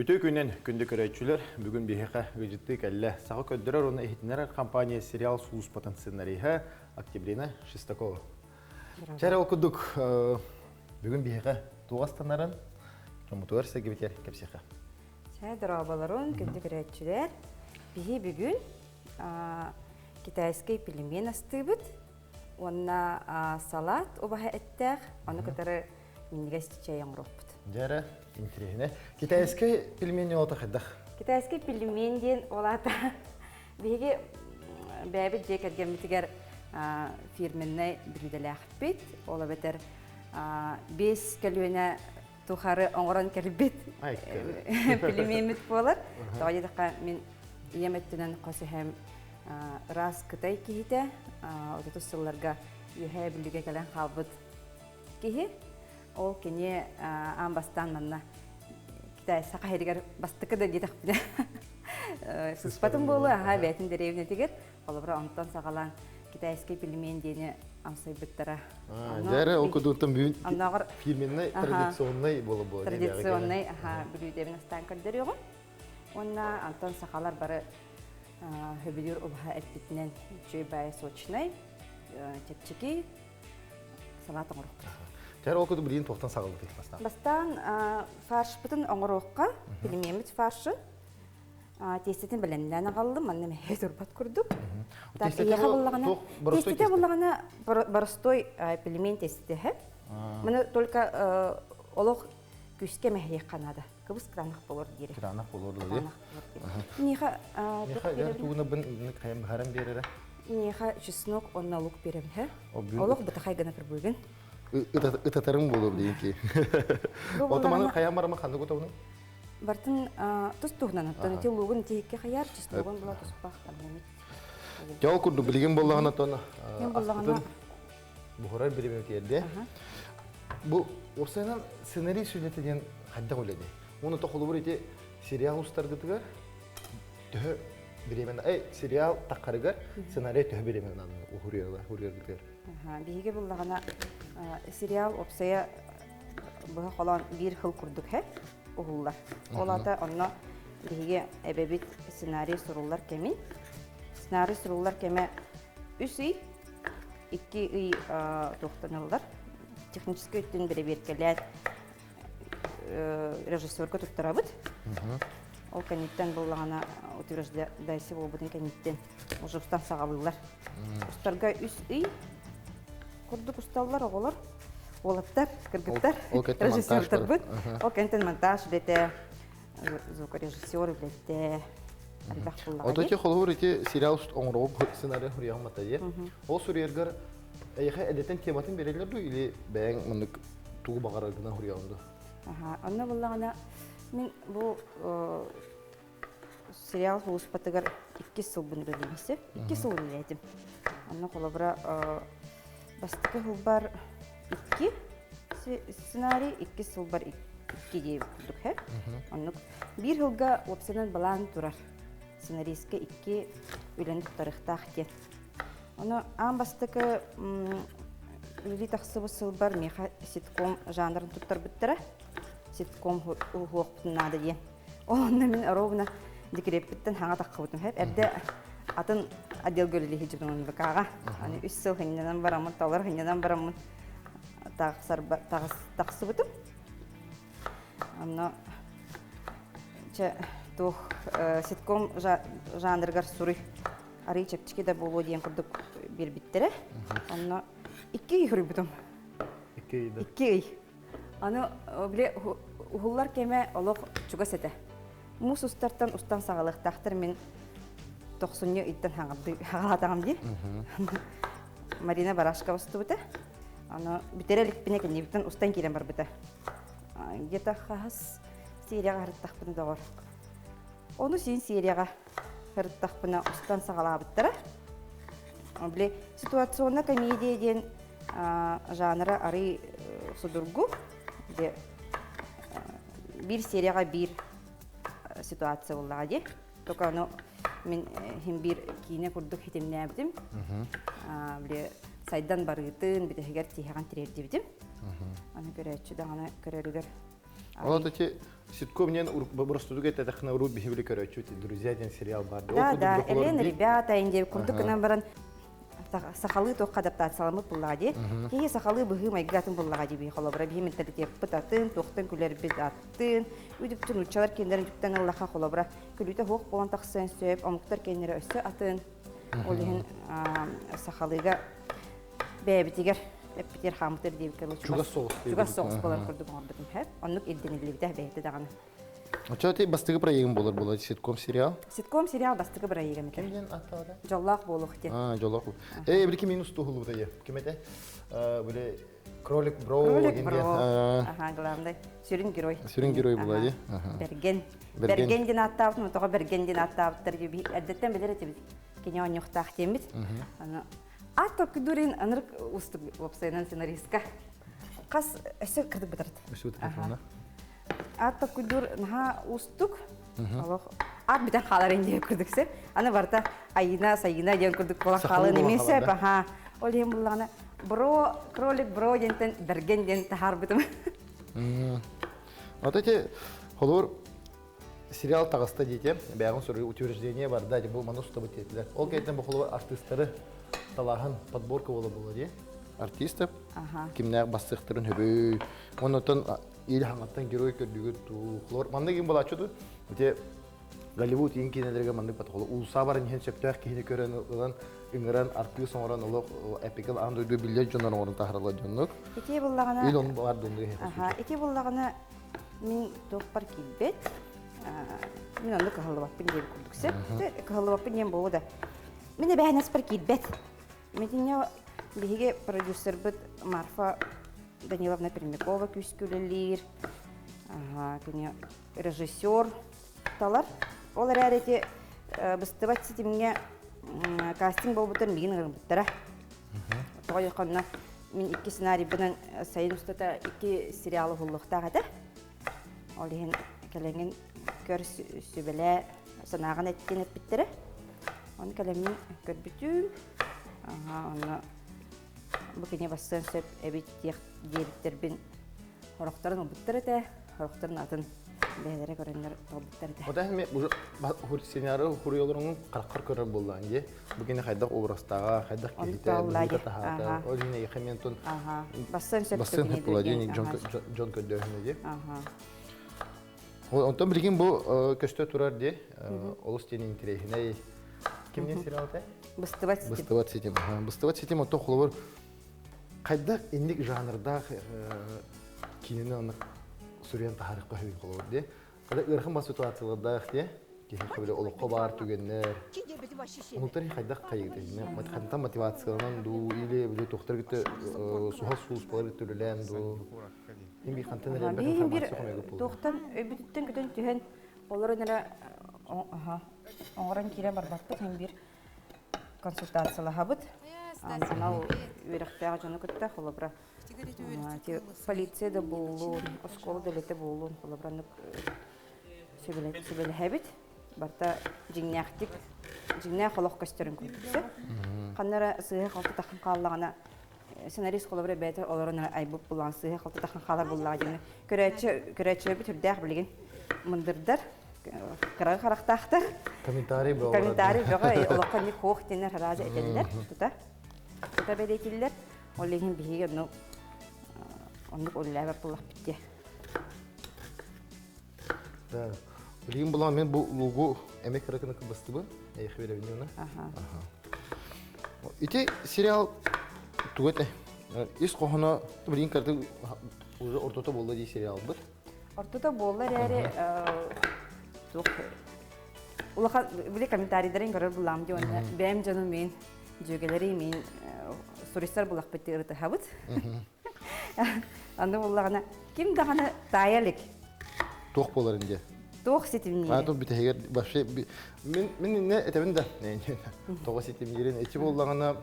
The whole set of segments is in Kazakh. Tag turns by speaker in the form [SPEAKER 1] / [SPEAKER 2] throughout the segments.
[SPEAKER 1] Үтө күнен күнді көрәйтшілер бүгін бейхеқа өжеттік әлі сағы көддірер оны ehitінер компания сериал «Сулус потен» сценарийға Октябрина Шестакова. Чәрі оқыдық бүгін бейхеқа туғастанарын жұмытуар сәгебетер кәпсеқа.
[SPEAKER 2] Чәдір абаларын күнді көрәйтшілер бейхе бүгін китайский пельмен астыбыт, онна салат обаға әттәқ, оны көтәрі меніге стичай яңырықпыт.
[SPEAKER 1] Жәрі, интересне. Китайский пельмени олата қайдақ?
[SPEAKER 2] Китайский пельменден олата бейге бәбі жек әргемітігер фирменной бүлделі ақпет. Ола бәтір 5 кәлуіне тұқары оңыран кәрбет пельменмет болар. Тоға едіққа мен еметтінен қосы әм раз Қытай кейді. Отты сылларға үйе бүліге кәлін қалбыт кейі. Ол кене амбастан манна Китай сақайригер бастықы да детақ біле. Сұспатын болу, аға бәтін дәревіне тегер. Олыбыра онтан сағалан китайский пельмен дені амсай біттіра.
[SPEAKER 1] Жәрі оқыдуынтын бүгін фирменный, традиционный болу болу.
[SPEAKER 2] Традиционный, бүлүүдемін астан көрдер еғын. Онна антон сақалар бары хөбілер ұлға әтбетінен жөй бәйі сочынай, чепчеки, салатын ұрық.
[SPEAKER 1] Жәрі оқыды білейін тоқтан сағылды дейді бастан?
[SPEAKER 2] Бастан фарш бұтын оңыр оққа, пельмемет фаршын. Тестетін білімден ағалым, анна мәйе тұрбат күрдік. Тестеті бұлағана барыстой пельмен тестеті әп. Мұны только олық күске мәйе қанады. Күбіс кранақ болыр дері.
[SPEAKER 1] Кранақ болыр дері?
[SPEAKER 2] Неға
[SPEAKER 1] жәрі туғына бұн қайым берері?
[SPEAKER 2] Неға жүснок онна лук берем. Олық бұтақай ғана бір бөлген.
[SPEAKER 1] Үтәтәрің болып дейін ке. Отыманын қаян барама қанды көтауының?
[SPEAKER 2] Бартын тұс тұғынан аттан, те луғын тейікке қаяр, жүстіғын бұла тұспақ әбінемет.
[SPEAKER 1] Жау күрді білген болағына тоны астытын бұғырар білемем кейді. Бұл орсайынан сценарий сөйлетеден қайда қөледі. Оны тоқылы бір ете сериал ұстарды тұғар, түхі білемен, сериал таққарығар, сценарий түхі білемен ұғырығар.
[SPEAKER 2] Бейге бұлағына сериал опсая бұға қолан бір қыл күрдік хәп, ұғылар. Олата онна бейге әбәбет сценарий сұрулар кәмін. Сценарий сұрулар кәмі 3 үй, 2 үй тоқтанылар. Технический өттен бірі беркелер режиссерға тұттыра бұд. Ол кәнеттен бұлағына утверждайсы бол бұдың кәнеттен ұжықтан сағалылар. Ұстарға 3 үй күрдік ұсталылар оғылар. Олаттар, кіргіттар, режиссерлер бұд. Ол кәнеттен монтаж білеті, звукорежиссер білеті.
[SPEAKER 1] Ототе қолы өте сериал оңырауып сценарий хүрияғыматта де. Ол сүрергер әйіға әдеттен тематын берелерді или бәң мұндық туғы бағарағына хүрияғымды?
[SPEAKER 2] Онна болағына мен бұл сериал ұлыспатығар 2 сыл бұны бөлемесі, 2 сыл бөлетім. Онна қолы бұра бастықы ғыл бар 2 сценарий, 2 сыл бар 2 дейі күрдік әп. Онны бір ғылға опсынан балан тұрар. Сценарийске 2 өленіп тарихтақ кен. Оны аң бастықы үлі тақсы бұл сыл бар меха ситком жанрын тұттар бүттірі. Ситком ұлғуықпытын нады ден. Онны мен ровна декіреп біттін хаңа таққы бұтым әп. Әрді атын отдел көлілі хеджібін бұқаға. 3 сыл хынненен барамын, таулар хынненен барамын тақсы бұтым. Онны ситком жанргар суры ары чепчики да болу дейін күрдік бербіттері. Онны 2 үй хүрі бұтым. 2 үй. Аны біле ұғылар кеме олық чуға сәті. Мұс ұстартан ұстан сағалық тақтыр мен 90-ны үйттен хағалатағам дей. Марина Барашка ұсты бұты. Аны бітерелік біне кәне біттен ұстан келен бар бұты. Где-то қағыз серияға ғырыттақ бұны да ғор. Оны сен серияға ғырыттақ бұны ұстан сағала бұттыра. Біле ситуационна комедия ден жанры ары судыргу. Бір серияға бір ситуация болуға де. Тоқа оны мен бір кейіне күрдік хетеміне әбдім. Сайдан барғытын, бітігер тейхаған тірерді бідім. Аны көрәтші дағаны көрерігер
[SPEAKER 1] Вот эти ситком мне просто тут это так на руби били короче, друзья, один сериал бар.
[SPEAKER 2] Да, Элена, ребята, инде курдук баран сахалы тох адаптацияланып буллади. Кие сахалы быгы майгатын буллади би холобра би менталитет пытатын, тохтан күлер бит аттын. Үдүктүн учалар кендерин жүктен Аллаха холобра күлүтө хок болон таксын сөп, амуктар кендере өссө атын. Олин сахалыга бебитигер эпитер хамтыр дип келчү.
[SPEAKER 1] Чугас
[SPEAKER 2] соғыс болар курдук орбитим хеп. Оннук элденилибите бейте даганы.
[SPEAKER 1] Ача ти бастыгы проектим болар ситком сериал.
[SPEAKER 2] Ситком сериал бастыгы проектим экен.
[SPEAKER 1] Кемден аттада?
[SPEAKER 2] Жоллах болук те.
[SPEAKER 1] Жоллах. Бирки минус тугулу да. Кемете? Böyle кролик бро
[SPEAKER 2] дегенде. Ага, главный. Сүрин герой.
[SPEAKER 1] Сүрин герой булади.
[SPEAKER 2] Берген. Бергенден аттаптын, тога бергенден аттаптыр дип әдеттен билер эти кино нюхтах темит. Аны атто күдүрин аныр устук вопсайнан сценаристка. Кас эссе кырдык битирет.
[SPEAKER 1] Үсү телефонна.
[SPEAKER 2] Атто күдүр наха устук. Аллах ат битен халар инде күрдүксе. Аны барта айына сайына ден күрдүк бола халы немесе аха. Ол эм булганы бро кролик бро дентен бергенден тахар битим.
[SPEAKER 1] Вот эти холор сериал тагыста дейте, бягын сөрү утверждение бар да, бул мануста битетилер. Ол кетен бу холор артисттары талахан подборка боло ди. Артистов. Кимнер бастыктырын хөбөй. Онотон ил хангаттан герой көрдүгү ту. Холор манда ким болачу ту? Те Голливуд ин кинелерге манда патхоло улса барын хен сөктөк кини көрөн улан иңран артист соңран улук эпикал андойду билет жонор орун тахрала жоннук.
[SPEAKER 2] Ити буллагана.
[SPEAKER 1] Ил он бар донду.
[SPEAKER 2] Ити буллагана мин топпар килбет. Мен аны кахалбаппын деп күрдүксе. Кахалбаппын ем болду. Мене бәһнәс пар килбет. Мединя биге продюсер бит Марфа Даниловна Пермякова күскүлелер. Күне режиссер талар. Олар әрете быстыбат сетимге кастинг болбутын мигин гырбыттара. Тоғай қанна мен 2 сценарий бинен сайын устата 2 сериалы хуллуктагата. Олен келенген көр сүбеле санаган эттен эппиттере. Он калемин көрбүтүм. Аны бу кине бассан сөп эбит директорбин хорохтарын убуттарыта, хорохтарын атын бәйләре көрәннәр табыттарыта.
[SPEAKER 1] Ода һәм бу сценарий хурыйларының каракар көрөр булган ди. Бу кине хайдак образтага, хайдак килите, тахата. Ол кине хәментон.
[SPEAKER 2] Бассан сөп
[SPEAKER 1] кине Джон Көдөхне ди. Онтон билген бу көстө турар ди. Олус тени интерехне. Кимне сериалда? Быстыбат сетим. Быстыбат сетим ото холор кайдак индик жанрда кинени аны сүрен тарих кахын холор ди. Када ырхын бас ситуацияларда ди. Кихи кабылы олукка бар түгеннер. Онтары кайдак кайгыдыны. Матханта мотивацияланан ду или бу доктор гите сухал сус болар төлөлән ду. Инби хантенер
[SPEAKER 2] бир доктор өбүттен көтөн түһен олар нера оңран кире барбатты һәм бир консультациялар хабыт. Анау үрәхтәгә җаны көттә холобра. Полициядә булу, школада лете булу, холобранып сөбеле хәбит. Барта җиңнәхтик, җиңнә холох костюм күрсә. Ханнара сыйга халкы тахын каллагана сценарист холобра бәйтер оларына айбып булган сыйга халкы тахын калар буллаган. Көрәче бит үрдәх билген мындырдар. Карактахтар.
[SPEAKER 1] Комментарий был.
[SPEAKER 2] Комментарий был. Олоқан не хох тенер разы этелер. Тута белетилер. Олеген биге ну онлук оллаба булак битте.
[SPEAKER 1] Да. Билген була мен бу лого эмек ракына кыбысты бу. Эйхбеле бинуна. Ити сериал тугете. Ис кохона билген карты уже ортото болду ди сериал бу.
[SPEAKER 2] Ортото боллар эре Тух. Улаха биле комментарийлерин көрөр булам ди оны. Бем жаным мен жөгелери мен туристтер булак битти ырты хабыт. Аны буллагана ким даганы таялык.
[SPEAKER 1] Тух болар инде.
[SPEAKER 2] Тух сетимни.
[SPEAKER 1] Ато битегер башы мен не этебинде. Тух сетимнерин эти буллагана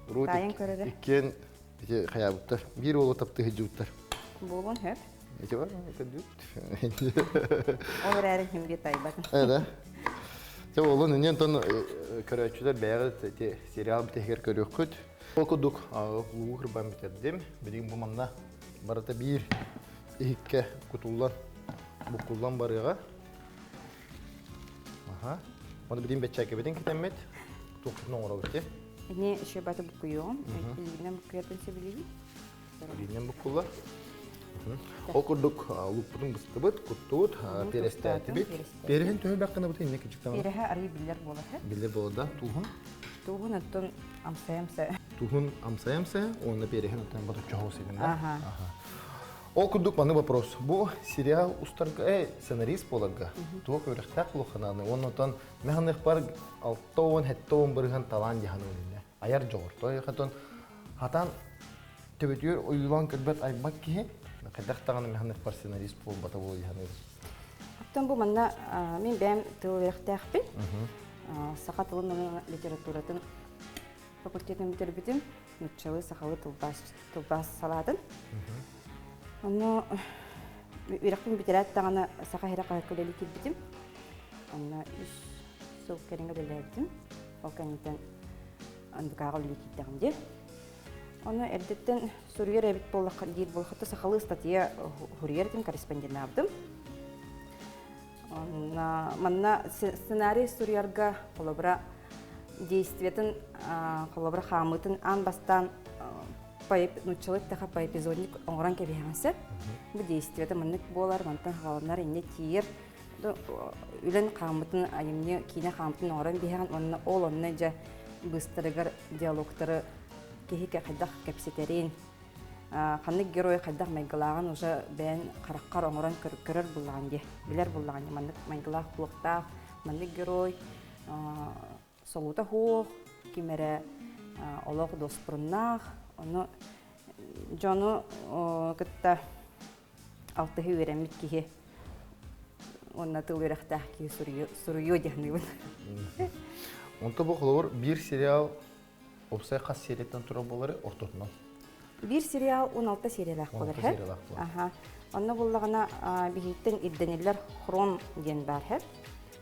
[SPEAKER 1] рут иккен бите хаябыттар. Бир боло тапты хыжуттар.
[SPEAKER 2] Болгон хеп.
[SPEAKER 1] Эти бар, кадут.
[SPEAKER 2] Олар әрі хемге тайбатын.
[SPEAKER 1] Да. Те олон үнен тон көрәчүләр бәягы сериал битегер көрөк көт. Окудук, угыр бам битердим. Билген бу манда барата бир икке кутуллар Bukkullan barığa. Aha. Onu bileyim betçak ebedin kitemmet. Tuğkutun oğra bitti.
[SPEAKER 2] Ne şey batı bukuyum. İlginden bukuyatın sebebi.
[SPEAKER 1] Bilinen bukkullar. Okurduk luputun bıstıbıt, kuttut, perestati bit. Perihin tühü bakkına bıtı inne küçük tamam.
[SPEAKER 2] Perihe arayı biller bolar he.
[SPEAKER 1] Bilir bu da tuhun.
[SPEAKER 2] Tuğun attın amsayamsa.
[SPEAKER 1] Tuhun amsayamsa, onunla perihin otan batı çoğu senin.
[SPEAKER 2] Aha.
[SPEAKER 1] Okurduk bana вопрос. Bu serial ustarga ssenarist bolaga. Tuğ körüktak luğananı. Ondan mehanik par alttoğun hettoğun bırıhan talan yahanı önüne. Ayar joğurtu. Yakaton hatan tebetiyor uyulan kırbat aymak ki. Kadak tağını mehanik par ssenarist bol bata bol yahanı.
[SPEAKER 2] Hatta bu manna min ben tığırıqtaqpin. Sakat olun literatуратın fakülteten bitirbitim. Nutçalı sakalı tılbas saladın. Onu ürekten bitirat tağını sakahira kahköleli kirbitim. Onu üç soğuk keringe dölerdim. O kanitten andıkağı lükittiğim diye. Onu erdetten Suriye revit değil bolakta sakalı statiya hurriyetim korrespondent yaptım. Манна сценарий Сурьярга колобра действиятын колобра хамытын ан бастан началык таха по эпизодник оңран кебиһәмәсе. Бу действиятын маннык болар, мантан халаннар инде тиер. Үлен хамытын айымны кине хамытын оңран биһән онны ол онны жа быстырыгар диалогтары кехике хадах капситерин. Ханны герой хадах майгалаган уже бен караккар оңран көрөр булган ди. Билер булган ди маннык майгалах кулыкта маннык герой солута ху кимере олог доспруннах оны жону кытта алты хүйремит кихи онна тылырахтах ки сурuyо дихныбын.
[SPEAKER 1] Онта бу холор bir serial опсай кас серияттан тура болары ортотунан.
[SPEAKER 2] Bir serial 16 serialak болар хэ. Аха. Онна буллагана бихиттен идденелер хрон ден бар хэ.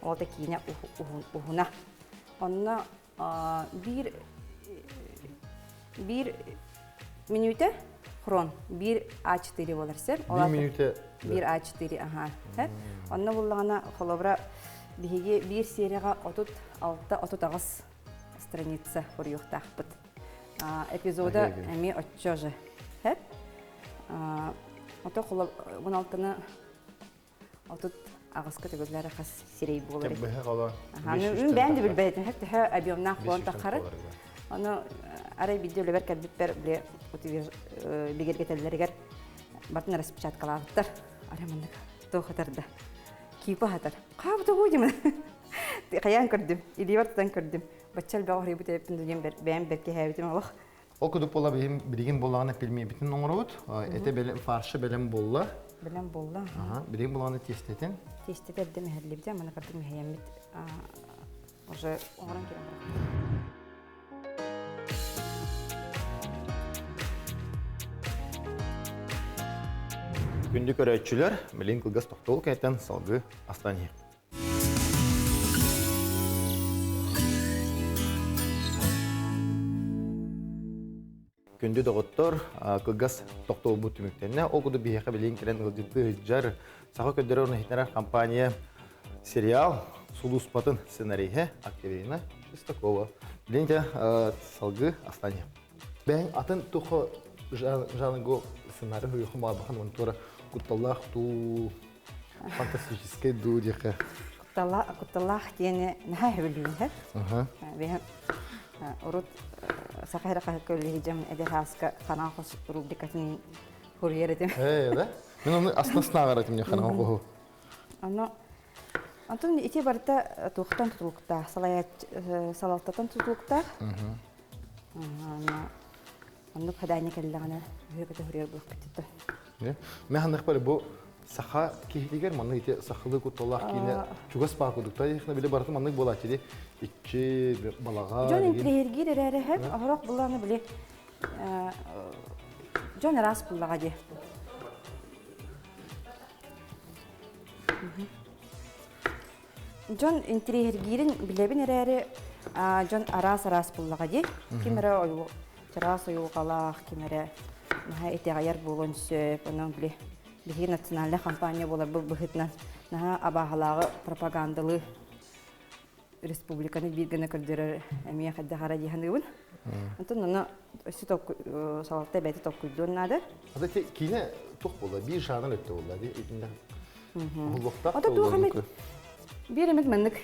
[SPEAKER 2] Олта кине ухуна. Онна bir minüte хрон, bir A4 боларсыр.
[SPEAKER 1] 1 minüte
[SPEAKER 2] bir A4 aha. Хэ. Онна буллагана холобра бихиге bir серияга 36 страница хурюхтахпыт. Эпизода эми отчожы. Хэ? Ото холо 16-ны отут агыска төгөлләре хас сирей булыр.
[SPEAKER 1] Бәһә кала.
[SPEAKER 2] Мен бән дә белбәйтем. Хәтта объемнах болан тахары. Аны арай видеолар бер кәдбер беле утыр бигергәтәләргә бартын распечаткалаптыр. Арай мондак тохатырда. Кипа хатыр. Кабы буйдым. Каян күрдем. Идиорттан күрдем. Бачал баһри бу тәпен дигән бән бәккә һәбитем алах.
[SPEAKER 1] Okuduk bola bilgin bolağını bilmeyi bütün oңорот. Ete belem farşı belem bolla.
[SPEAKER 2] Belem bolla.
[SPEAKER 1] Aha, bilgin bolağını test etin.
[SPEAKER 2] Test etdim herlebide mana kırdım heyemit. Уже оңран келем.
[SPEAKER 1] Gündük öğretçiler, Melin Kılgaz Toktol kayıttan salgı Astaniye. Күнді доғыттыр, Кылгас Тоқтол бұт түміктенне, оқуды бейеқі білейін керен ғылдетті ғылжар, сақы көдері орны хитнарар компания сериал «Сулу спатын» сценарийі Актерина Шестакова. Білейінте салғы Астания. Бәң атын тұқы жанығы сценарий ғойқы мағабақын оны тұра құтталақ ту фантастический ду деқі.
[SPEAKER 2] Құтталақ дені нәхай білейін, урут сахара кахкөлли жам эдерхаска ханахос рубрикатын хурьеретим.
[SPEAKER 1] Да? Мен оны аснасына қаратым не ханахо.
[SPEAKER 2] Ано Антон ити барта тухтан тутулукта, салаттан тутулукта. Аны хадайны келләгәне хөкәте хурьер булып китте.
[SPEAKER 1] Мен ханах бар бу саха киһилигер маны ите сахылы кутолах кине чугас пакудукта ихна биле бартым аны бола тиде ичи балага
[SPEAKER 2] Жон интригер эрәһәп ахрак буланы биле Жон рас булага ди. Жон интригерин билебин эрәре Жон арас булага ди. Кимере ой Чарас югалах кимере ите гаяр булон сөп анан биле бихи национальный компания болар бу быхытнан наха абахалағы пропагандалы республиканы биргене көрдөрөр эмие хадда хара диханыбын. Антон аны сүтөк салатта бәти токкуйдоннады.
[SPEAKER 1] Ада кине тук болду, бир шанын өттө болду ди. Итинде. Улуктак.
[SPEAKER 2] Ада тух эмет. Бир эмет мындык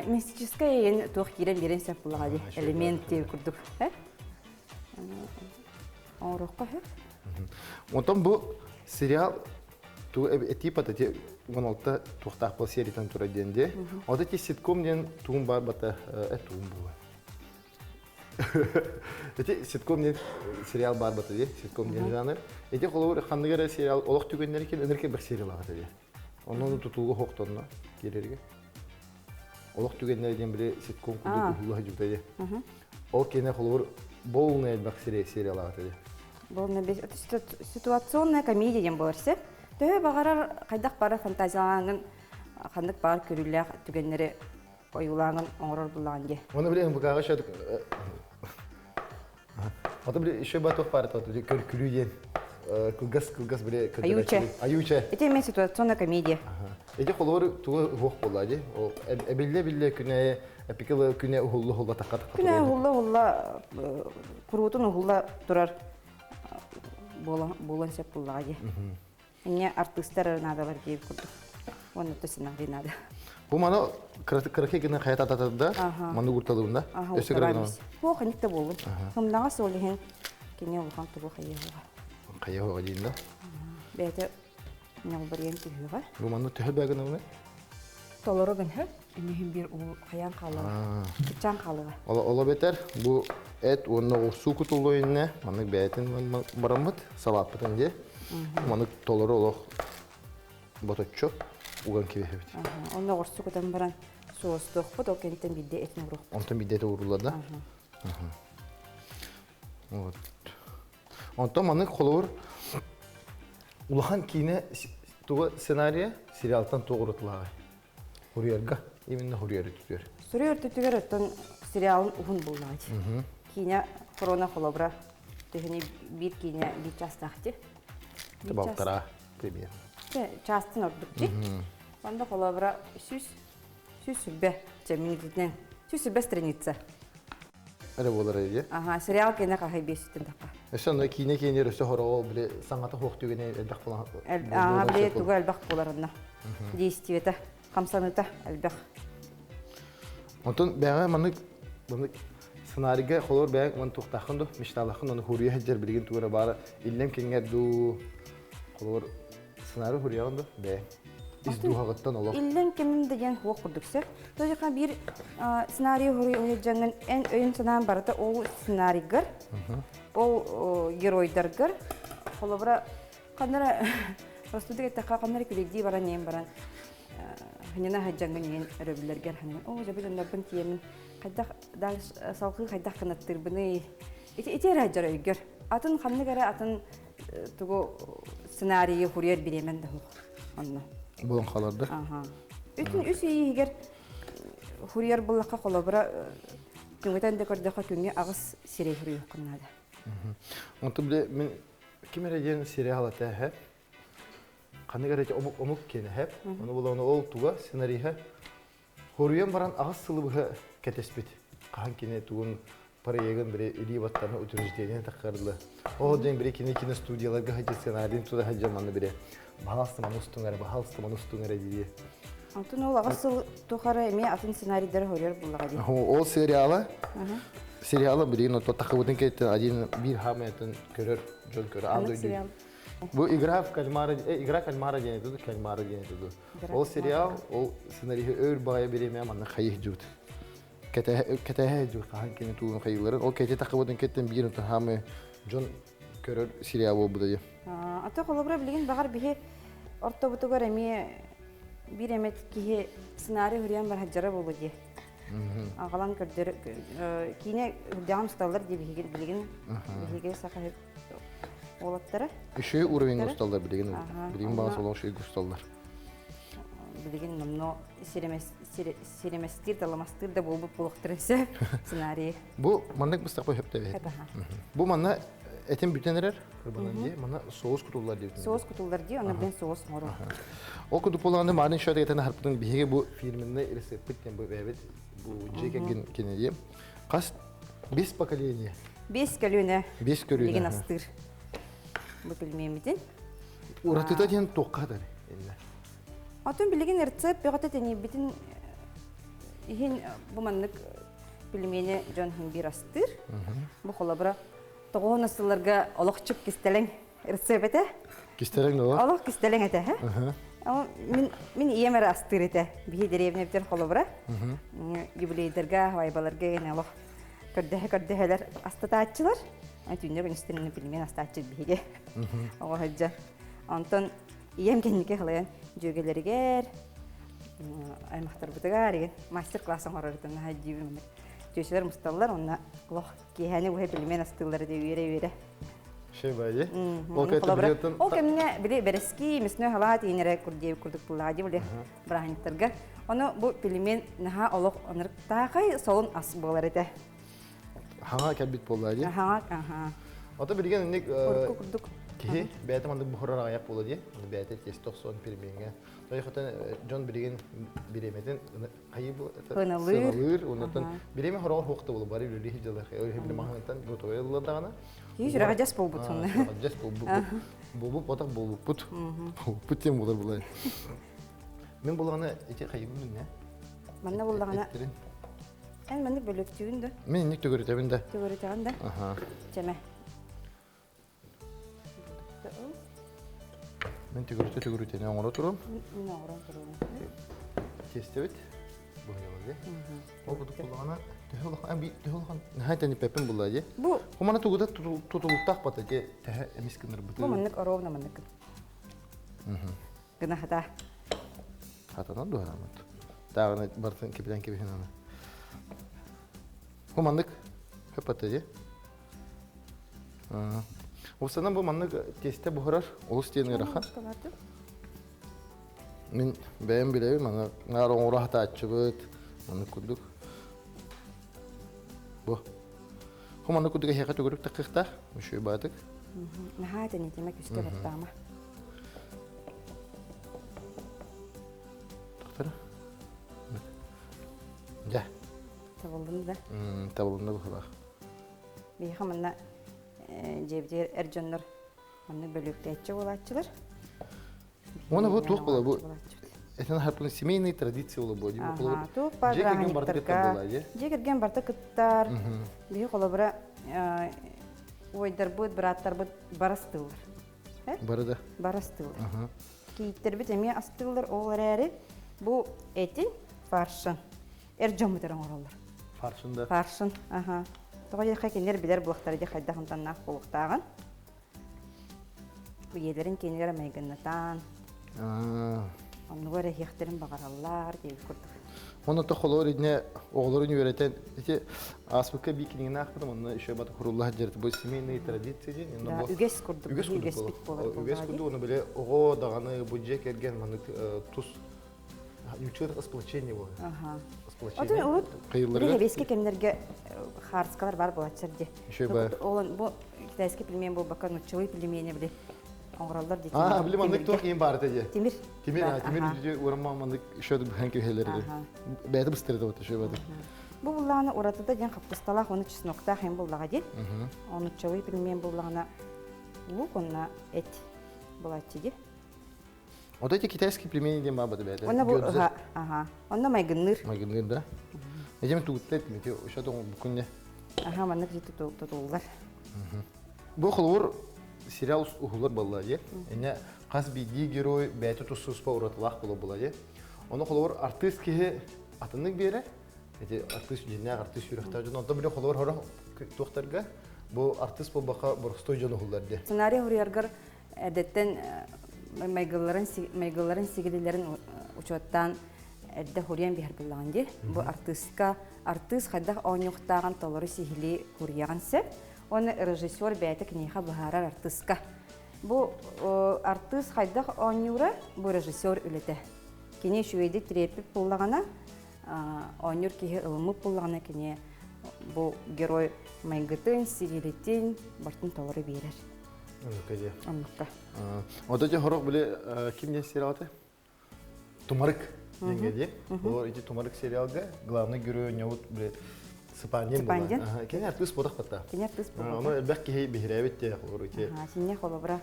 [SPEAKER 2] мистическое ен тух кирен берен сеп булагы элемент деп курдук. Орокка хэ.
[SPEAKER 1] Онтон бу сериал ту типа те гонолта тухтак бол сериятан тура денде. Ада ти ситком ден туун бар бата туун бу. Эти ситком ден сериал бар бата ди, ситком ден жанр. Эти холовор хандыгара сериал олох түгөннер кен өнөркө бир сериал агат ди. Онун тутулгу хоктонно келерге. Олох түгөннер ден бире ситком куду кулла жукта ди. Ол кине холовор болный бак сериал агат ди.
[SPEAKER 2] Болны бес ситуационная комедия дем боларсы. Төһө багарар кайдак бара фантазияланган хандык бар көрүлләр түгеннәре оюланган оңрор булган ди.
[SPEAKER 1] Оны билем бу кага шат. Ата биле еще баток пар тот көркүлүден. Кылгас биле
[SPEAKER 2] Аюча.
[SPEAKER 1] Аюча.
[SPEAKER 2] Это именно ситуационная комедия.
[SPEAKER 1] Эти холор туга хок боллади. О биле күнэ эпикалы күнэ ухулла такка.
[SPEAKER 2] Күнэ ухулла курутун ухулла турар болон сеп буллади. Мне артисттар надо бар дип курдук. Оны төсүнө надо.
[SPEAKER 1] Бу мана кыркы гына хаят ататында, маны гурталында.
[SPEAKER 2] Өсөгөргөн. Бу каныкта болгон. Сомдага солихен кине улган тугу хайыга.
[SPEAKER 1] Хайыга дейинде.
[SPEAKER 2] Бете нел бирен түгүгө.
[SPEAKER 1] Бу маны төһөбөгөн эмне?
[SPEAKER 2] Толорогон хэ. Эмнехин бир ул хаян калыгы. Кичан калыгы.
[SPEAKER 1] Ола бетер бу эт онно суу кутулуйне, маны бетин барамыт, салат бутун де. Маны толору олох боточчо. Уган кебехет.
[SPEAKER 2] Онно горсу көтөн баран соостук бут ол кенттен бидде этин урук.
[SPEAKER 1] Онтон бидде урулада. Вот. Онтон маны холор улахан кине туга сценарий сериалтан тогурутлагы. Хурьерга, именно хурьер түтөр.
[SPEAKER 2] Сурьер түтүгөр оттон сериалын ухун булнаад. Кине корона холобра техни бир кине бир частахти.
[SPEAKER 1] Табалтара премьер.
[SPEAKER 2] Частын ордукчи. Онда холобра сүзбе жеминитинен сүзбе страница.
[SPEAKER 1] Эле болар эди.
[SPEAKER 2] Сериал кине кахай беситтен такка.
[SPEAKER 1] Эсен кине кине өсө хороо биле саңата хок түгене элбак булан.
[SPEAKER 2] Биле туга элбак буларына. Действиета камсаныта элбак.
[SPEAKER 1] Онтон бага маны сценарийге холор бага ман туктахынды мишталахын аны хурия хаджар билген тугара бара иллем кенгерду холор сценарий хурияңды бе. Издухагаттан олох.
[SPEAKER 2] Иллен кемин деген хуак курдуксе. Тожака бир сценарий хурияңын эн өйүн санаан барата ол сценарийгер. Ол геройдаргер. Холобра кандара простудыга така кандара киледи баран нем баран. Ханена хаджаңын ен өрөбүлөргер ханен. О, жабылын набын тиемин. Кайдак дал салкы кайдак кынаттырбыны. Итер хаджар өйгер. Атын ханныгара атын тугу сценарийи хурияр биремен да хук. Онно.
[SPEAKER 1] Болон каларды.
[SPEAKER 2] Үтүн үс ийгер хурияр буллакка колобра түңөтөн да көрдөкө түңө агыс сирей хуруу кыннады.
[SPEAKER 1] Онто биле мен кимере ден сериал ата хэ. Каныгара омук кене хэ. Оны буланы ол туга сценарийге хуриян баран агыс сылыбы кетеспит. Кан кине тугун параягын бире илибаттарны утуруждение таккарды. О ден бире кине студияларга хаҗа сценарийин туда хаҗа маны бире. Баластыман устуңара диye.
[SPEAKER 2] Антон ол агысыл тухара эме атын сценарийдер хурияр буллага ди.
[SPEAKER 1] Ол сериалы билген то такыбытын кеттен один бир хаметін көрөр, жөн көрөр, андойду. Бу игра кальмара деген туду, кальмара деген туду. Ол сериал, ол сценарийге өр бая береме маны хайых жут. Кетеhe жут кахан кене тугун хайыларын. Ол кете такыбытын кеттен бир хамы жөн көрөр сериал болду да.
[SPEAKER 2] Ата колобра билген багар бихе ортобутугар эме бир эмет кихе сценарий хуриян бар хаджара болду ди. Агалан көрдөр кине дам сталдар ди билген сака олаттары.
[SPEAKER 1] Еще уровень усталдар билген баа солон шей усталдар.
[SPEAKER 2] Билген намно сиреместир таламастыр да болуп булуктырсы сценарий.
[SPEAKER 1] Бу мандык мустакпа хөптебе. Бу манна этим бүтенерер кырбанан ди, мана соус кутулар ди.
[SPEAKER 2] Соус кутулар ди, оны бен соус мору.
[SPEAKER 1] Ол кутуп болганда марын шөт этен харптын биге бу фильминде рецепт кен бу бебет бу жекен кенеди. Кас 5 поколение.
[SPEAKER 2] 5 көлөне.
[SPEAKER 1] 5 көлөне.
[SPEAKER 2] Деген астыр. Бу пельмениден.
[SPEAKER 1] Уратыта ден токкадар энне.
[SPEAKER 2] Атын билеген рецепт бөгөтө тени битин хин бу маннык пельмени жон хин бир астыр. Бу холобра тогонасыларга олокчук кистелең рецепте.
[SPEAKER 1] Кистелең нова?
[SPEAKER 2] Олок кистелең эте, ха? Ама мен иемер астыр эте. Би деревне битер холобра. Юбилейдерге, вайбаларга гене олок көрдөһөлөр астатаачылар. Айтүнне гөнстенин пельмен астаачы биге. Ого хаджа. Антон ием кеннике халаян жөгелергер аймактар бутагар мастер-классын орордун хаджибим. Төшелер мусталлар онна лох кехане бу пельмен астылары деп үйрө.
[SPEAKER 1] Шей байы. Ол кайты билетин.
[SPEAKER 2] Ол кемне биле берески мисне халат инере курдеп курдук булади биле брахинтерге. Оны бу пельмен наха олох оныр тагай солун ас болар эте.
[SPEAKER 1] Ханга кәбит боллади.
[SPEAKER 2] Аха.
[SPEAKER 1] Ата билген ник
[SPEAKER 2] курдук.
[SPEAKER 1] Ки бәйтем анда бухарар аяк болады. Бәйте тесток сон пельменге. Той хатан Джон билген биремеден кайы бу
[SPEAKER 2] Хыналыр.
[SPEAKER 1] Ондан биреме хорор хокты болу бары үрли хиҗалар. Өр махнатан бу тойлар дагана.
[SPEAKER 2] Ежрага жас болбут сонда.
[SPEAKER 1] Жас бу потак болу пут. Путем булар булай. Мен булганы эти кайы бу не?
[SPEAKER 2] Манна булганы. Эн менде бөлөктүгүн да.
[SPEAKER 1] Мен ник төгөрөтөмүн да.
[SPEAKER 2] Төгөрөтөгөн да.
[SPEAKER 1] Аха.
[SPEAKER 2] Чеме.
[SPEAKER 1] Мен төгөрөтө не оңора турум.
[SPEAKER 2] Мен оңора турум.
[SPEAKER 1] Тестебит. Бу ялады. Ол бу булганы төһөлгөн нахайтани пепен булады.
[SPEAKER 2] Бу
[SPEAKER 1] Хумана тугуда тутулуктак бата же тәһә эмискендер бу.
[SPEAKER 2] бу менник оровна менник. Гына хата.
[SPEAKER 1] Хатана дуарамат. Тагына бартын кепилен кебехнаны. Хуманнык хөпәтә же. Осынан бу маннык тесте бухарар улус тиене раха. Мен бәем билеби мана нарын урахта ачыбыт. Маны кудук. Бу. Хуманнык кудук хәкәт төгөрүк тәккәхтә. Мөшөй бадык.
[SPEAKER 2] Нахайтани темек үстә баттама.
[SPEAKER 1] Тәфәр. Ja.
[SPEAKER 2] Табылды да.
[SPEAKER 1] Табылды бу хала.
[SPEAKER 2] Би хамна жебдер эрҗоннор аны бөлөктәчә булачылар.
[SPEAKER 1] Оны бу тук була бу. Это хартын семейный традиция була бу.
[SPEAKER 2] Ага, тук падрагыктарга. Жегерген барта кыттар. Би колобра ойдар бут браттар бут барастылар.
[SPEAKER 1] Барада.
[SPEAKER 2] Барастылар. Кейттер бит эме астылар олар әре. Бу этин фаршын. Эрҗон бетерән оралар.
[SPEAKER 1] Фаршында.
[SPEAKER 2] Фаршын, аха. Тогы хакенер билер булактар ди хайда хантан нах булактаган. Бу елерин кенер мәйгәннәтан. Аны гөрә хихтерин багараллар дип күрдек.
[SPEAKER 1] Оны то холор идне оглорун үйрәтен. Эти аспыкка бикинин ахтым, аны ишә бат хуруллах җәрт бу семейный традиция ди.
[SPEAKER 2] Да, үгәс күрдек. Үгәс бит булар.
[SPEAKER 1] Үгәс күрдек, аны беле ого даганы бу җек эрген маны туз Ючер сплочение было.
[SPEAKER 2] Ага.
[SPEAKER 1] Сплочение.
[SPEAKER 2] Вот.
[SPEAKER 1] Кыйларга.
[SPEAKER 2] Бе беске кемнәргә харскалар бар булачыр ди.
[SPEAKER 1] Ишә бар.
[SPEAKER 2] Ол бу китайский пельмен бу бакан учылы пельмени биле. Оңралдар ди.
[SPEAKER 1] Билем аны тох ин бар диде.
[SPEAKER 2] Тимир.
[SPEAKER 1] Тимир диде урмаманы шөд ханки хәлләрдә. Бәйдә бистерде вот шөй бады.
[SPEAKER 2] Бу булланы уратыда дигән капкысталах 13 нокта һәм буллага ди. 13 пельмен буллагына луконна эт булачы ди.
[SPEAKER 1] Вот эти китайские пельмени дем баба бәйдә.
[SPEAKER 2] Онда бу ага. Онда майгынныр.
[SPEAKER 1] Майгынныр да. Эҗем тугыттет мете ошо да бүкүнне.
[SPEAKER 2] Ага, маны җитү тутулар.
[SPEAKER 1] Бу хлор сериал угулар баллады. Эне кас биги герой бәйте тусус пауратлах булады. Оны хлор артист ки атынык бере. Эти артист җиннәр артист юрәктә җан онда бер хлор хора тохтарга бу артист бу бака борстой җан угулларды.
[SPEAKER 2] Сценарий хурьяргар әдәттән майгылларын сигелеләрен учеттан әддә хурьян бихар булган ди. Бу артист хадда онюктаган толоры сигели хурьягансы. Оны режиссер бәйтә книха бахарар артистка. Бу артист хадда онюра бу режиссер үлете. Кини шуйды трепип булгана онюр ки ылмып булгана кини Бу герой майгытын, сигилитин, бартын толору берер.
[SPEAKER 1] Кәде.
[SPEAKER 2] Оннукка.
[SPEAKER 1] Ода же хорок биле ким не сериалты? Тумарык деңгеде. Ол ити Тумарык сериалга главный герой неут биле Сыпандин була.
[SPEAKER 2] Сыпандин?
[SPEAKER 1] Кене артыс бодак бата.
[SPEAKER 2] Кенер тыс бу.
[SPEAKER 1] Оны бәк ки бихрәбет те хору ити.
[SPEAKER 2] Синне холобра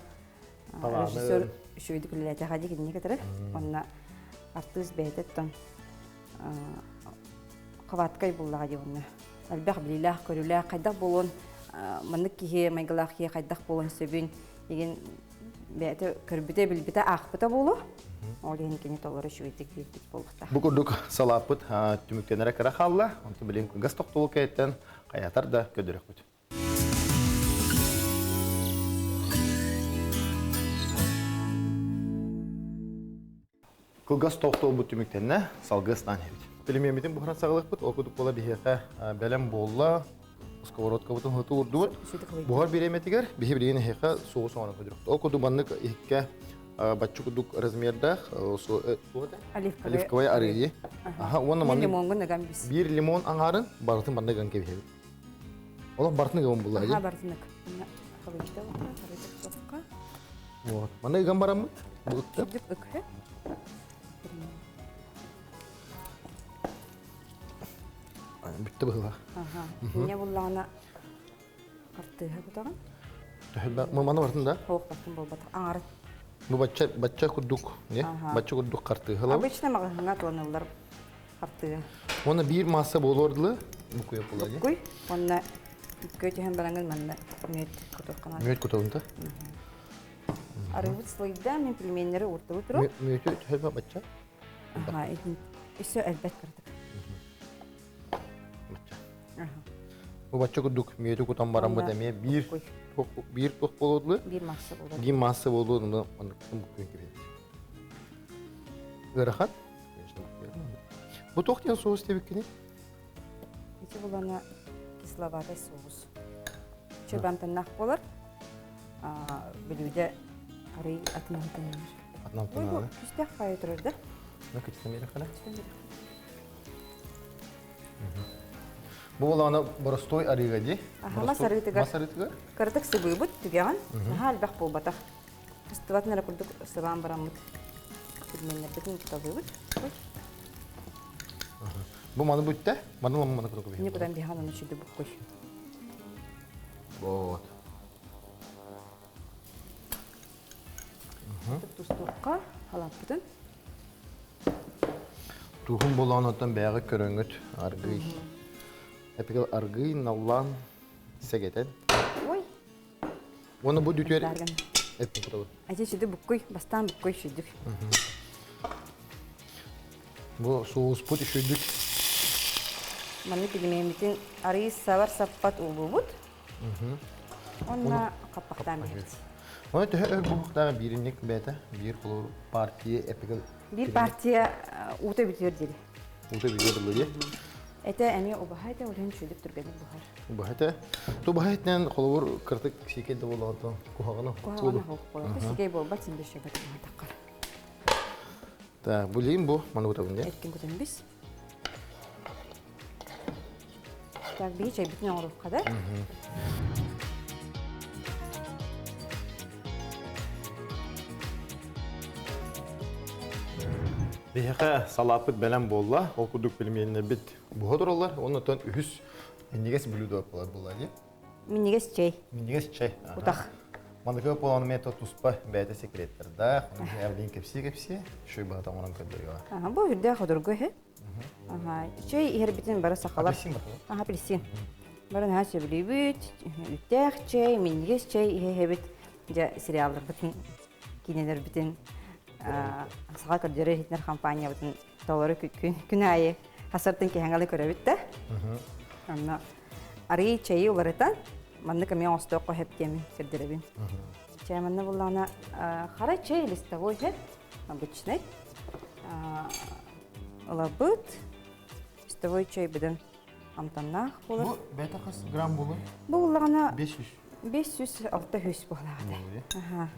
[SPEAKER 1] Паланы.
[SPEAKER 2] режиссер шүйдү күлләтә хади кенне кетер. Онна артист бәйтеттен каваткай буллага дигәнне. Албах билlah көрүлә кайда болон мынык кие майгалах кие кайда болон сөбүн деген бәте көрбүтә билбитә ахпыта болу. Олен кене толары шүйдик бит булыкта.
[SPEAKER 1] Бу күрдүк салапыт түмүктенерек рахалла. Онты билен газ токтолу кайттан каятар да көдөрөк бит. Кылгас токтол бу түмүктенне салгыстан бит. Билемемидин бухран сагалык бит, окудук бола бихека белем болла. Сковородка бутун хуту урдут. Бухар биреметигер бихи билген хека соус аны көдөрөк. Окуду баннык икке баччукудук размерда оливковый арыйы. Оны маны
[SPEAKER 2] лимонго наган бис.
[SPEAKER 1] bir limon аңарын бартын банда ган кебе. Олар бартын ган булла.
[SPEAKER 2] Бартынык. Кабычта бар,
[SPEAKER 1] Вот. Маны ган барамы? Булыкты.
[SPEAKER 2] Дип өкһө.
[SPEAKER 1] Битте була.
[SPEAKER 2] Не буллана картыга бутаган.
[SPEAKER 1] Тәһәбә маны бартын да.
[SPEAKER 2] Хок бартын булбат. Аңар.
[SPEAKER 1] Бу бачча кудук, не? Бачча кудук карты хала.
[SPEAKER 2] Обычно магазинга тонылар картыга.
[SPEAKER 1] Оны bir masa bolordu. Bu koyup bulayı.
[SPEAKER 2] Koy. Онна көтөһөн баранган манда мөт кутуккана.
[SPEAKER 1] Möt kutunda.
[SPEAKER 2] Арыбыт слойда мен пельменleri уртылып туруп.
[SPEAKER 1] Mötü tәһәбә бачча.
[SPEAKER 2] Аха, исе әлбәт кырдык.
[SPEAKER 1] Бачча. Bu bachcha kuduk mötü kutan baramı demeye bir tok bolordu.
[SPEAKER 2] Bir massa болот.
[SPEAKER 1] Bir masa bolordu. Onu bu koyup gibi. Гырахат. Bu toktyan soğuz tebik kini.
[SPEAKER 2] Эти булана кисловатый соус. Чөбәм тыннак болар. Билүдә арый атынан тыннар.
[SPEAKER 1] Атнам
[SPEAKER 2] Ой,
[SPEAKER 1] тынаlı.
[SPEAKER 2] күстә кайы турыр да.
[SPEAKER 1] Ne kaçtın mıydı hala? Bu olana borostoy arıgadı.
[SPEAKER 2] Масарытыга.
[SPEAKER 1] Masarıtıga.
[SPEAKER 2] Кырдык сыбыбыт түгән. Албак болбатак. Кыстыватнара курдук сыбан барамыт. Пельменнер битен кытабыбыт.
[SPEAKER 1] Bu manı bütte. Manı kutu kubi.
[SPEAKER 2] Никудан биханын үчүдү буккуй.
[SPEAKER 1] Вот.
[SPEAKER 2] Тустукка халаппытын.
[SPEAKER 1] Tuhum bolanattan bayağı köröngüt argıy. Epikal argıy navlan segeten.
[SPEAKER 2] Ой,
[SPEAKER 1] Onu bu dütüyer
[SPEAKER 2] дарган.
[SPEAKER 1] epik kutu.
[SPEAKER 2] Ача чүдү буккуй, бастан буккуй шүдүк.
[SPEAKER 1] Bu soğuz put işüydük.
[SPEAKER 2] Маны пельменитин арый савар саппат улубут. Онна капактан берет.
[SPEAKER 1] Onu tühe bu hukta birinlik bete. Bir kulur partiye epikal.
[SPEAKER 2] Bir партия ута битер дили.
[SPEAKER 1] Bu da bir yolu.
[SPEAKER 2] Это они обахайта улен чүдүк турганы бухар.
[SPEAKER 1] Bu hete. Tu bu hetten kulur kırtık şekilde bolanattan kuhağına.
[SPEAKER 2] Куагана хок болот. Сигей болбат синде шебет такар.
[SPEAKER 1] Ta bu liyim bu manı kutu bunca.
[SPEAKER 2] Эткин көтөн бис. Так, би чай битне орып кадар.
[SPEAKER 1] Bihaka salapıt belen bolla, okuduk bilmeyenler bit buhadır olar, ondan ühüs minniges blüdü yapılar bolla diye.
[SPEAKER 2] Миннигес чай.
[SPEAKER 1] Minniges çay.
[SPEAKER 2] Утах.
[SPEAKER 1] Mandıkı polanı metod uspa beyte sekretlerde, evliyin kepsi, şu bahata onun kadar ya.
[SPEAKER 2] Ага, бу үрдө ходургу хе. Ага, чай ихер битен бара сакалар.
[SPEAKER 1] Апельсин bakalım.
[SPEAKER 2] Ага, апельсин. Бара на сөбүлүбүт, үтэх чай, миннигес чай ихе хебит. Ja сериалдар битен кинелер битен сага көрдөрө хитнер компания битен доллары күн айы хасартын кеңгалы көрөбүт да. Анна ари чайы уларытан манны кеме остoko hep кеми көрдөрөбүн. Чай манны буллана хара чай листовой хеп обычный. Лабыт листовой чай битен амтаннах болот.
[SPEAKER 1] Bu beta kaç gram bulur?
[SPEAKER 2] Бу буллана
[SPEAKER 1] 500.
[SPEAKER 2] 500-600 болады. Аха.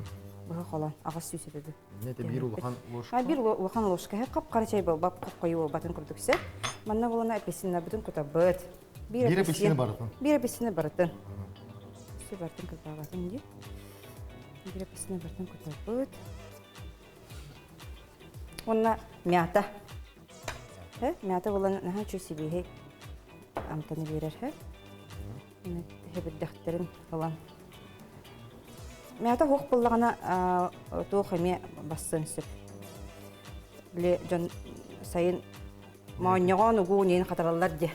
[SPEAKER 2] Бу холон агыс сүз эбеби.
[SPEAKER 1] Ne de bir ulukan ложка.
[SPEAKER 2] Бир улахан ложка кап кара чай бол бап кап кою батын курдуксе. Манна болона апельсинна бүтүн кута быт.
[SPEAKER 1] Bir apelsini barытын.
[SPEAKER 2] Bir apelsini barытын. Су бартын кытабатын ди. Bir apelsini barытын кытабыт. Онна мята. Мята болан наха чөсибеһе амтаны берер хэ. Хебеддәхтерин falan. Мята хох буллагана тохеме бассын сөп. Биле жон сайын мааньяган угу нен хатараллар ди.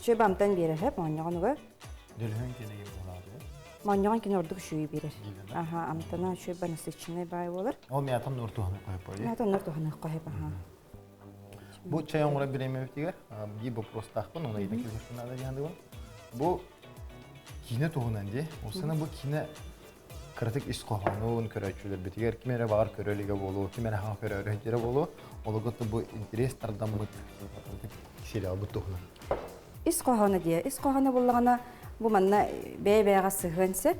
[SPEAKER 2] Чөп амтан берер хэ мааньяган угу.
[SPEAKER 1] Дөлһөн кенеге булады.
[SPEAKER 2] Мааньяган кен ордук шуй берер. Аха амтана чөп банысычны бай болар.
[SPEAKER 1] Ол мятан нуртуһаны коюп койду.
[SPEAKER 2] Мята нуртуһаны коюп аха.
[SPEAKER 1] Bu çay onlara bir emeği diğer. Bir bu prostakpın ona yine kilitli nada yandı var. Bu kine tohunan diye. O sana bu kine kritik iş kohanın körüçüler bitiyor. Kimere var körülige bolu, kimere ha körülecere bolu. Olugatı bu interes tarafından bu şeyler bu tohunan.
[SPEAKER 2] İş kohanı diye. İş kohanı bulduğuna bu manna beybeğe sığınsa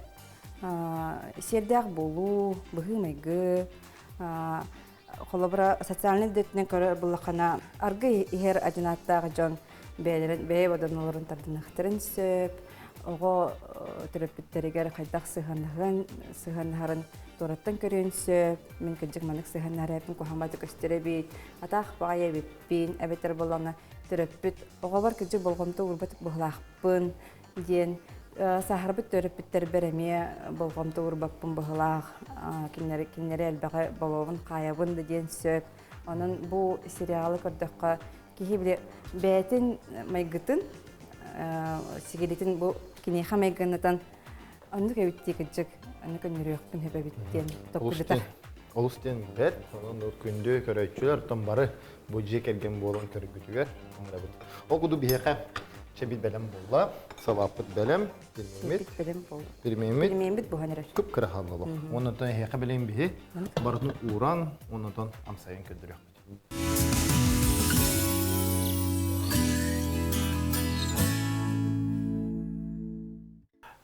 [SPEAKER 2] serdağ bolu, bıhımegü, Холобра социальный дэттен көрө буллакана аргы ихер ажинаттагы жон бээ боданолорун тардынахтырын сөп ого терапевттеригер кайдак сыганнарын тураттан көрөн сөп мен кыжык манык сыганнарапын кухаматы көстөрөбит атах багая биппин эбетер болана терапевт ого бар кыжык болгонто урбат бухлакпын диен сахарбыт терапевттер береме болгонто урбаппын бухлак киннери элбеге болобун каябын диен сөп анын бу сериалы көрдөккө кихи биле бэтин майгытын сигелитин бу кинеха майгынытан аны кебитти кыжык аны көнөрөкпүн хебебиттен токкулута
[SPEAKER 1] Олустен бет, onun күндө көрөчүлөр тон бары бу же келген болон көргүтүгөр. Ол куду бихека чебит белем болла, сабапыт белем,
[SPEAKER 2] билмеймит бу ханер.
[SPEAKER 1] Күп кырахан болу. Ондан хека белем бихи, бардын уран, ондан амсайын көндүрөк.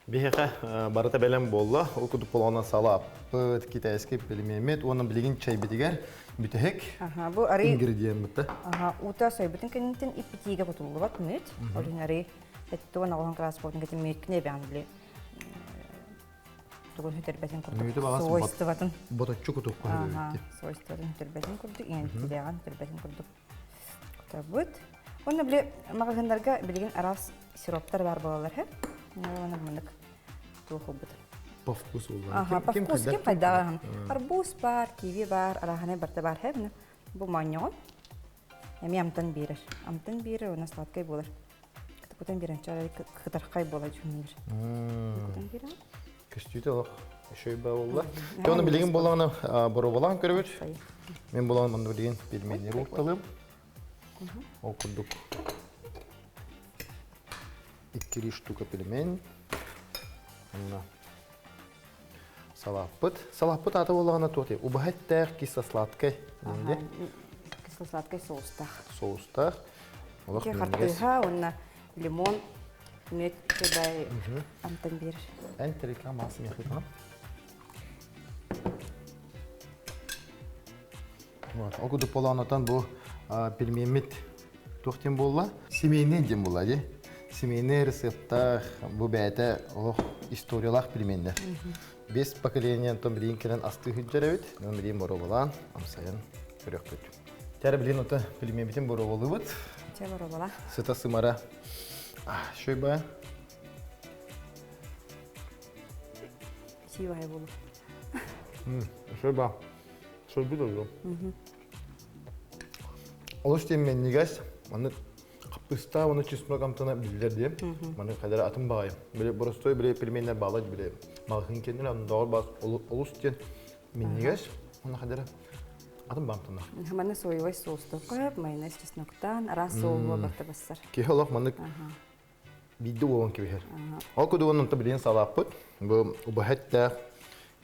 [SPEAKER 1] Бихека барыта белем болла, ол куду полона салап, китайский пельмемет, onun билген чай битигер, бүтек.
[SPEAKER 2] Ага, бу ари
[SPEAKER 1] ингредиент битте.
[SPEAKER 2] Ага, ута сайбытын кеннен иппитиге котулу бат мөт. Олин ари эттуган аган крас бодун кетен мөткне бән биле. Туган хөтербәтен курдук. Сойстыбатын.
[SPEAKER 1] Боточу кутуп койду.
[SPEAKER 2] Ага, сойстыбатын хөтербәтен курдук, ен тидеган хөтербәтен курдук. Табыт. Оны биле магазиндарга билген арас сироптар бар балалар һә. Оны мындык тухубут.
[SPEAKER 1] По вкусу.
[SPEAKER 2] Ага, по вкусу кем пайдаган. Арбуз бар, киви бар, арахане барта бар һә. Бу маньон. Эми амтан бирер. Амтан бирер, уна сладкай болар. Кытыктан бирен чара кытаркай болар жүнер. Кытыктан бирен.
[SPEAKER 1] Кыстыйты ок. Шөй ба болла. Оны билген болганы бору болган көрөбүт. Мен болган мындай деген пельмени болталым. Ол курдук. 2 штука пельмень. Салаппыт аты болганы тоты. Убахаттар кисло-сладкай.
[SPEAKER 2] Кисло-сладкай соустах.
[SPEAKER 1] Соустах.
[SPEAKER 2] Ке хартыга, онна лимон, мед кебай амтан бир.
[SPEAKER 1] Энтерика мас мехитна. Вот, окуду поланатан бу пельмемит тохтен болла. Семейный дем болла, ди. Семейный рецепттар бу бәйте историялах пельменler. 5 поколениен том билин келен асты хүҗәрәбит. Мен билин боро болан, амсаян көрөк көт. Тәре билин ота пельмемитен боро болыбыт.
[SPEAKER 2] Тәре боро бола.
[SPEAKER 1] Сыта сымара. Шөй бая.
[SPEAKER 2] Сивай болу.
[SPEAKER 1] Шөй ба. Шөй било. Олуш темен нигас, аны капыста оны чеснок амтана билдер дием. Маны кадәр атым багай. Биле боростой биле пельменнәр балат биле. Магын кеннәр аны дагы бас олуш тен мен нигас, аны кадәр атым бамтана.
[SPEAKER 2] Маны соевый соус токып, майонез чесноктан, арас соуы барта бассар.
[SPEAKER 1] Ки холок маны бидде болгон кебер. Ал коду онун табилен салаппыт. Бу убахатта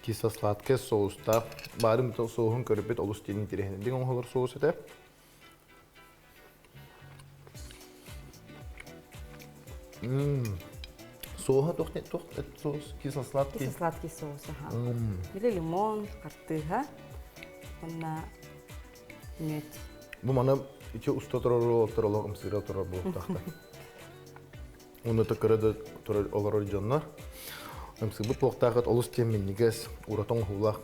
[SPEAKER 1] кисло-сладкий соуста барым соуын көрүп олуш тенин тирехин. Деген холор соус эте. Соуга тохнет соус кисло-сладкий.
[SPEAKER 2] Кисло-сладкий соус, ага. Биле лимон, картыга. Онна мед.
[SPEAKER 1] Бу мана ичи уста туралыгым сыра турар болуп такта. Оны токырды олар жаннар. Амсы бу тоқтағыт олыс темменнигес уратон хулах.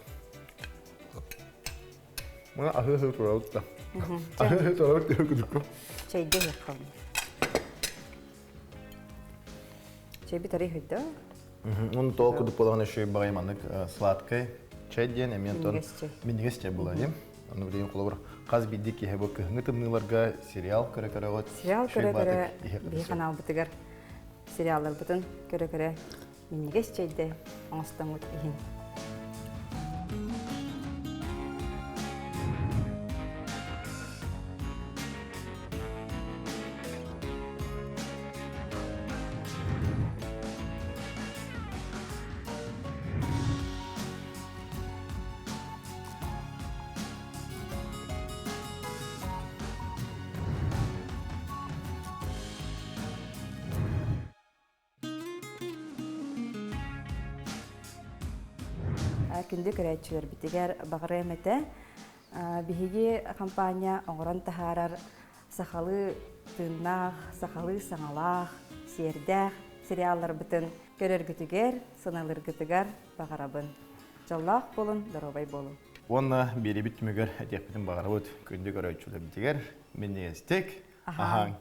[SPEAKER 1] Мына ахы туралда. Ахы туралда көрдүк.
[SPEAKER 2] Чайда яқам. Чай битари хойда.
[SPEAKER 1] Оны толкуды полаган еще багайманнык сладкий чай ден эментон минигес чай булайым. Аны билем колор каз бидик ебе кыгытымныларга сериал көрө-көрө.
[SPEAKER 2] Сериал көрө-көрө би канал битигер. Сериаллар бутун көрө-көрө минигес чайда аңстан ут ихин. Күндү көрәчүләр битигәр багыры мәтә. Биһиги компания оңран тахарар сахалы тыннах, сахалы саңалах, сердәх сериаллар битен көрәргүтүгәр, саналыргүтүгәр багарабын. Жаллах болун, дарабай болун.
[SPEAKER 1] Онна бери битмегер әтәк битен багарабыт күндү көрәчүләр битигер. Минигестек. Аһаң.